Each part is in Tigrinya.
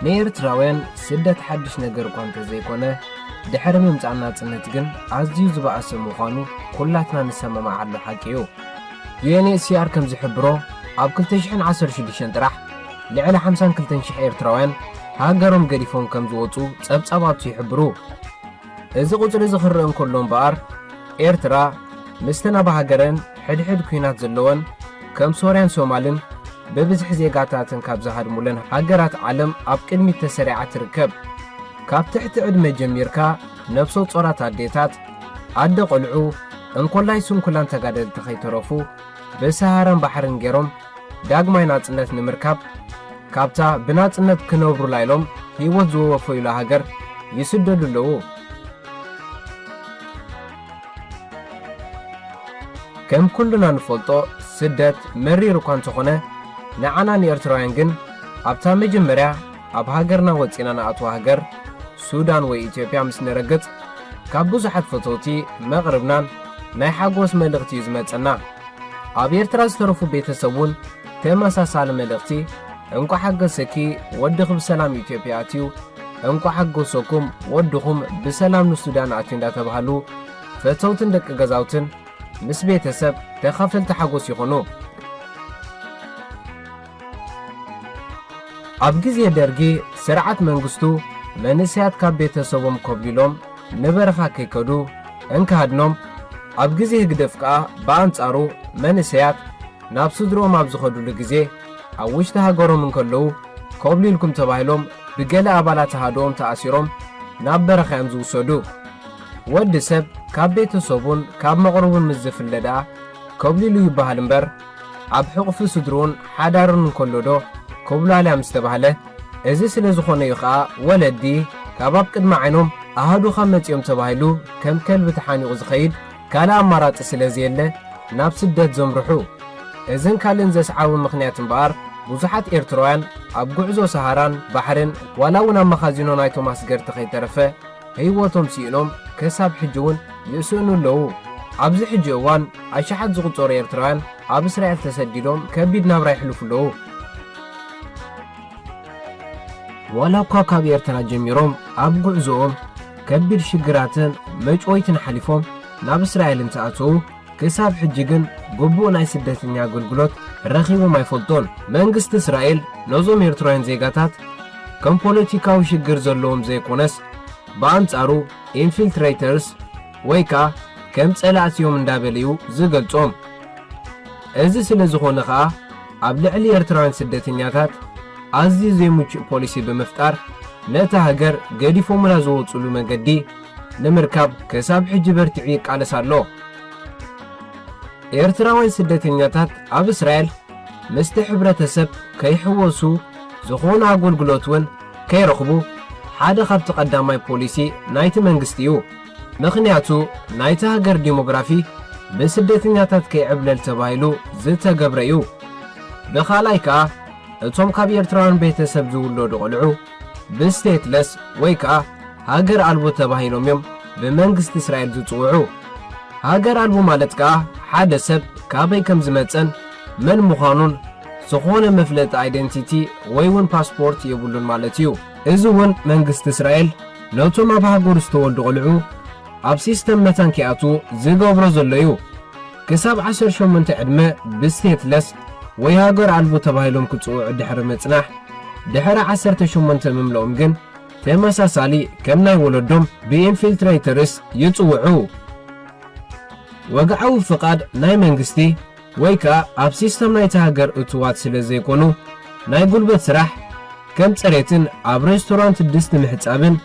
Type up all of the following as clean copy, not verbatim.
نيرتراوين سدت حدش نجر كونت زي كونه دحر ممتعنا ጽነት ግን አዝዩ ዝበአሰ ምዃኑ ኩላትና ንሰማማ አለ ሐቂዩ UNHCR ከም ዝሕብሮ ኣብ 2016 ጥራሕ ልዕሊ 52,000 ኤርትራውያን ሃገሮም ገዲፎም ከም ዝወጹ ጸብጻባቱ ይሕብሩ እዚ ቁጽሪ ዝኽረን ኩሎም ባር ኤርትራ ምስተና በሃገረን ሕድሕድ ኩናት ዘለወን ከም ሶርያን ሶማልን በብዝሕ ዜጋታትን ካብ ዝሃድሙለን ሃገራት ዓለም ኣብ ቅድሚት ተሰሪዓ ትርከብ ካብ ትሕቲ ዕድመ ጀሚርካ ነፍሶ ጾራት አዴታት አደ ቆልዑ እንኮላይ ሱንኩላን ተጋደልቲ ከይተረፉ በሰሃራን ባሕርን ገሮም ዳግማይ ናጽነት ንምርካብ ካብታ ብናጽነት ክነብሩ ላይሎም ህይወት ዝወፈዩላ ሃገር ይስደዱ ኣለዉ ከም ኩሉና ንፈልጦ ስደት መሪር እኳ እንተኾነ ንዓና ንኤርትራውያን ግን ኣብታ መጀመርያ ኣብ ሃገርና ወፂና ንኣትዋ ሃገር ሱዳን ወይ ኢትዮጵያ ምስ ነረገጽ ካብ ብዙሓት ፈተውቲ መቕርብናን ናይ ሓጎስ መልእኽቲ እዩ ዝመጸና ኣብ ኤርትራ ዝተረፉ ቤተሰቡን ተመሳሳሊ መልእኽቲ እንኳ ሓገሰኪ ወድኹም ብሰላም ኢትዮጵያ ኣትዩ እንኳ ሓገሰኩም ወድኹም ብሰላም ንሱዳን ኣትዩ እንዳተባሃሉ ፈተውትን ደቂ ገዛውትን ምስ ቤተሰብ ተኸፈልቲ ሓጎስ ይኾኑ ኣብ ግዜ ደርጊ ስርዓት መንግስቱ መንስያት ካብ ቤተሰቦም ኮብሊሎም ንበረኻ ከይከዱ እንካሃድኖም ኣብ ግዜ ህግደፍ ከዓ በአንጻሩ መንስያት ናብ ስድሮም ኣብ ዝኸዱሉ ግዜ ኣብ ውሽጢ ሃገሮም እንከለዉ ኮብሊልኩም ተባሂሎም ብገለ ኣባላት ሃዶም ተኣሲሮም ናብ በረኻ እዮም ዝውሰዱ ወዲ ሰብ ካብ ቤተሰቡን ካብ መቕረቡን ምስ ዝፍለዳ ኮብሊሉ ይበሃል እምበር ኣብ ሕቑፊ ስድሮን ሓዳርን እንከሎ ዶ ኮብላልያ ምስ ተባህለ እዚ ስለ ዝኾነ እዩ ከዓ ወለዲ ካብ ኣብ ቅድሚ ዓይኖም ኣሃዱኻ መጺኦም ተባሂሉ ከም ከልቢ ተሓኒቑ ዝኸይድ ካልእ ኣማራፂ ስለ ዘየለ ናብ ስደት ዘምርሑ እዝን ካልእን ዘስዓቡ ምኽንያት እምበኣር ብዙሓት ኤርትራውያን ኣብ ጉዕዞ ሰሃራን ባሕርን ዋላ እውን ኣብ መኻዚኖ ናይ ቶማስ ገርቲ ከይተረፈ ህይወቶም ሲኢኖም ክሳብ ሕጂ እውን ይእስእኑ ኣለዉ ኣብዚ ሕጂ እዋን ኣሽሓት ዝቝጸሩ ኤርትራውያን ኣብ እስራኤል ተሰዲዶም ከቢድ ናብራ ይሕልፉ ኣለዉ ዋላ እኳ ካብ ኤርትራ ጀሚሮም ኣብ ጉዕዞኦም ከቢድ ሽግራትን መጮይትን ሓሊፎም ናብ እስራኤል እንተኣተዉ ክሳብ ሕጂ ግን ግቡእ ናይ ስደተኛ ኣገልግሎት ረኺቦም ኣይፈልጦን መንግስቲ እስራኤል ነዞም ኤርትራውያን ዜጋታት ከም ፖለቲካዊ ሽግር ዘለዎም ዘይኮነስ በአንጻሩ ኢንፊልትሬተርስ ወይ ከዓ ከም ጸላእትዮም እንዳበለዩ ዝገልጾም እዚ ስለ ዝኾነ ከዓ ኣብ ልዕሊ ኤርትራውያን ስደተኛታት ኣዝዩ ዘይምቹእ ፖሊሲ ብምፍጣር ነታ ሃገር ገዲፎምላ ዝወጹሉ መንገዲ ንምርካብ ክሳብ ሕጂ በርቲዑ ይቃለስ ኣሎ ኤርትራውያን ስደተኛታት ኣብ እስራኤል ምስቲ ሕብረተሰብ ከይሕወሱ ዝኾነ ኣገልግሎት እውን ከይረኽቡ ሓደ ካብቲ ቀዳማይ ፖሊሲ ናይቲ መንግስቲ እዩ ምኽንያቱ ናይቲ ሃገር ዲሞግራፊ ብስደተኛታት ከይዕብለል ተባሂሉ ዝተገብረ እዩ ብኻልኣይ ከዓ እቶም ካብ ኤርትራውያን ቤተሰብ ዝውለዱ ቆልዑ ብስቴትለስ ወይ ከዓ ሃገር ኣልቦ ተባሂሎም እዮም ብመንግስቲ እስራኤል ዝጽውዑ ሃገር ኣልቦ ማለት ከዓ ሓደ ሰብ ካበይ ከም ዝመጸን መን ምዃኑን ዝኾነ መፍለጢ አይደንቲቲ ወይ እውን ፓስፖርት የብሉን ማለት እዩ እዚ እውን መንግስቲ እስራኤል ነቶም ኣብ ሃገር ዝተወልዱ ቆልዑ ኣብ ሲስተም መታንኪኣቱ ዝገብሮ ዘሎ እዩ ክሳብ 18 ዕድመ ብስቴትለስ ወይ ሃገር ኣልቦ ተባሂሎም ክጽውዑ ድሕሪ መጽናሕ ድሕሪ 18 ምምለኦም ግን ተመሳሳሊ ከም ናይ ወለዶም ብኢንፊልትሬተርስ ይጽውዑ ወግዓዊ ፍቃድ ናይ መንግስቲ ወይ ከዓ ኣብ ሲስተም ናይቲ ሃገር እትዋት ስለ ዘይኮኑ ናይ ጉልበት ስራሕ ከም ጽሬትን ኣብ ሬስቶራንት ድስቲ ምሕጻብን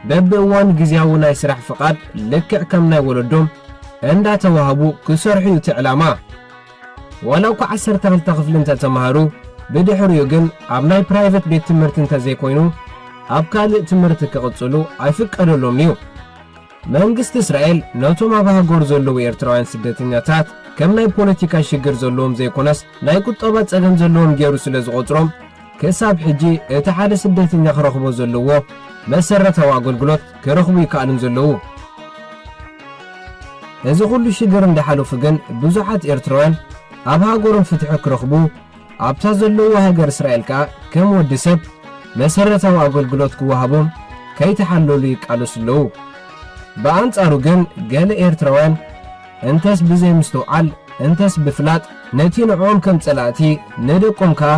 በብእዋን ጊዜያዊ ናይ ስራሕ ፍቃድ ልክዕ ከም ናይ ወለዶም እንዳተዋህቡ ክሰርሑ እቲ ዕላማ ዋላ እኳ 12 ክፍሊ እንተተማሃሩ ብድሕሪኡ ግን ኣብ ናይ ፕራይቬት ቤት ትምህርቲ እንተዘይኮይኑ ኣብ ካልእ ትምህርቲ ክቕጽሉ ኣይፍቀደሎም እዩ መንግስቲ እስራኤል ነቶም ኣብ ሃገር ዘለዉ ኤርትራውያን ስደተኛታት ከም ናይ ፖለቲካ ሽግር ዘለዎም ዘይኮነስ ናይ ቁጠባ ጸገም ዘለዎም ገይሩ ስለ ዝቖጽሮም ክሳብ ሕጂ እቲ ሓደ ስደተኛ ክረኽቦ ዘለዎ መሰረታዊ ኣገልግሎት ክረኽቡ ይከኣልን ዘለዉ እዚ ኩሉ ሽግር እንዳሓለፉ ግን ብዙሓት ኤርትራውያን ኣብ ሃገሮም ፍትሒ ክረኽቡ ኣብታ ዘለዋ ሃገር እስራኤል ከዓ ከም ወዲ ሰብ መሰረታዊ አገልግሎት ክወሃቦም ከይተሓለሉ ይቃለሱ ኣለዉ። በአንጻሩ ግን ገለ ኤርትራውያን እንተስ ብዘይ ምስትውዓል እንተስ ብፍላጥ ነቲ ንዕኦም ከም ጸላእቲ ንደቆም ከዓ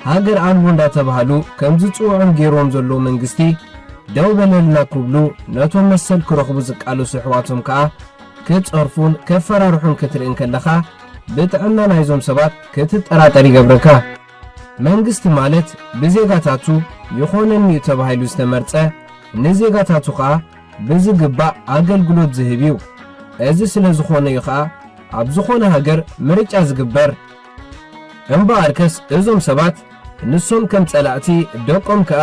ሃገር አልቦ እንዳተባሃሉ ከም ዝጽውዑም ገይሮም ዘለዉ መንግስቲ ደው በለልና ክብሉ ነቶም መሰል ክረኽቡ ዝቃለሱ ኣሕዋቶም ከዓ ክጸርፉን ከፈራርሑን ክትርእን ከለኻ ብጥዕና ናይዞም ሰባት ክትጠራጠር ይገብረካ። መንግስቲ ማለት ብዜጋታቱ ይኾነኒ ተባሂሉ ዝተመርጸ ንዜጋታቱ ከዓ ብዝግባእ አገልግሎት ዝህብ እዩ። እዚ ስለ ዝኾነ እዩ ከዓ ኣብ ዝኾነ ሃገር ምርጫ ዝግበር እምበኣርከስ እዞም ሰባት ንሶም ከም ጸላእቲ ደቆም ከዓ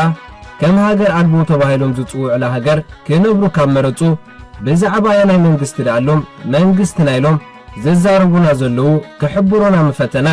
ከም ሃገር አልቦ ተባሂሎም ዝጽውዑላ ሃገር ክነብሩ ካብ መረጹ ብዛዕባ ናይ መንግስቲ ዳሎም መንግስቲ ናይሎም ዝዛረቡና ዘለዉ ክሕብሮና ምፈተና